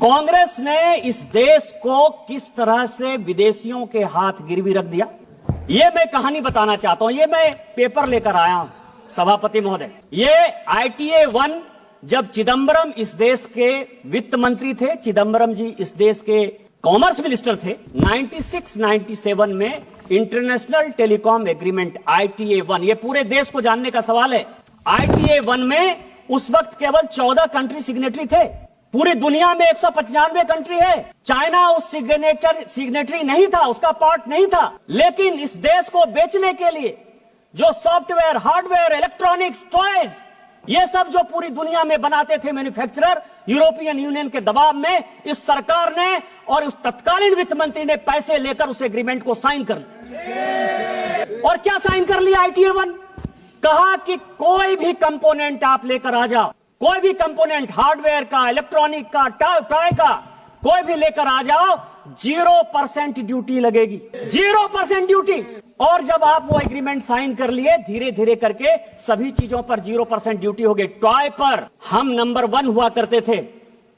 कांग्रेस ने इस देश को किस तरह से विदेशियों के हाथ गिरवी रख दिया, ये मैं कहानी बताना चाहता हूं। ये मैं पेपर लेकर आया हूं सभापति महोदय। ये ITA 1 जब चिदम्बरम इस देश के वित्त मंत्री थे, चिदम्बरम जी इस देश के कॉमर्स मिनिस्टर थे, 96-97 में इंटरनेशनल टेलीकॉम एग्रीमेंट ITA 1, ये पूरे देश को जानने का सवाल है। ITA 1 में उस वक्त केवल 14 कंट्री सिग्नेटरी थे। पूरी दुनिया में 195 कंट्री है। चाइना उस सिग्नेटरी नहीं था, उसका पार्ट नहीं था। लेकिन इस देश को बेचने के लिए जो सॉफ्टवेयर, हार्डवेयर, इलेक्ट्रॉनिक्स, टॉयज, ये सब जो पूरी दुनिया में बनाते थे मैन्युफैक्चरर, यूरोपियन यूनियन के दबाव में इस सरकार ने और उस तत्कालीन वित्त मंत्री ने पैसे लेकर उस एग्रीमेंट को साइन कर लिया। और क्या साइन कर लिया ITA 1? कहा कि कोई भी कंपोनेंट आप लेकर आ जाओ, कोई भी कंपोनेंट हार्डवेयर का, इलेक्ट्रॉनिक का, टॉय का, कोई भी लेकर आ जाओ, 0% ड्यूटी लगेगी, 0% ड्यूटी। और जब आप वो एग्रीमेंट साइन कर लिए, धीरे धीरे करके सभी चीजों पर 0% ड्यूटी हो गई। टॉय पर हम नंबर 1 हुआ करते थे,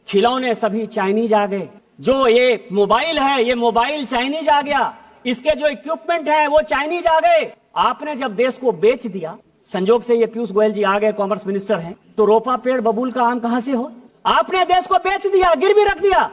खिलौने सभी चाइनीज आ गए। जो ये मोबाइल है, ये मोबाइल चाइनीज आ गया, इसके जो इक्विपमेंट है वो चाइनीज आ गए। आपने जब देश को बेच दिया, संजोग से ये पीयूष गोयल जी आ गए, कॉमर्स मिनिस्टर हैं, तो रोपा पेड़ बबूल का आम कहां से हो? आपने देश को बेच दिया, गिरवी रख दिया।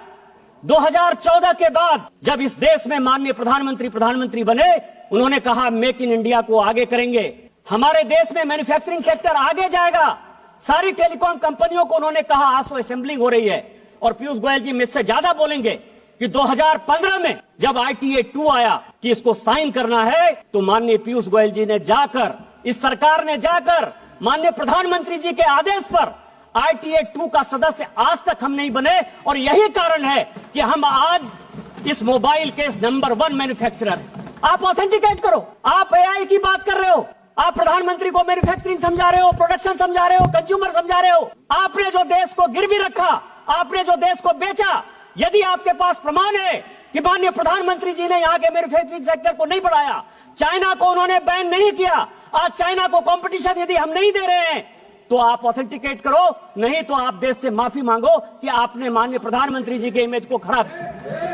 2014 के बाद जब इस देश में माननीय प्रधानमंत्री बने, उन्होंने कहा मेक इन इंडिया को आगे करेंगे, हमारे देश में मैन्युफैक्चरिंग सेक्टर आगे जाएगा। सारी टेलीकॉम कंपनियों को उन्होंने कहा आज तो असेंबलिंग हो रही है। और पीयूष गोयल जी मुझसे ज्यादा बोलेंगे कि 2015 में जब ITA 2 आया कि इसको साइन करना है, तो माननीय पीयूष गोयल जी ने जाकर, इस सरकार ने जाकर माननीय प्रधानमंत्री जी के आदेश पर ITA 2 का सदस्य आज तक हम नहीं बने। और यही कारण है कि हम आज इस मोबाइल के नंबर 1 मैन्युफैक्चरर। आप ऑथेंटिकेट करो। आप AI की बात कर रहे हो, आप प्रधानमंत्री को मैन्युफैक्चरिंग समझा रहे हो, प्रोडक्शन समझा रहे हो, कंज्यूमर समझा रहे हो। आपने जो देश को गिरवी रखा, आपने जो देश को बेचा, यदि आपके पास प्रमाण है कि माननीय प्रधानमंत्री जी ने यहाँ के मैन्युफैक्चरिंग सेक्टर को नहीं बढ़ाया, चाइना को उन्होंने बैन नहीं किया, आज चाइना को कंपटीशन यदि हम नहीं दे रहे हैं, तो आप ऑथेंटिकेट करो, नहीं तो आप देश से माफी मांगो कि आपने माननीय प्रधानमंत्री जी के इमेज को खराब किया।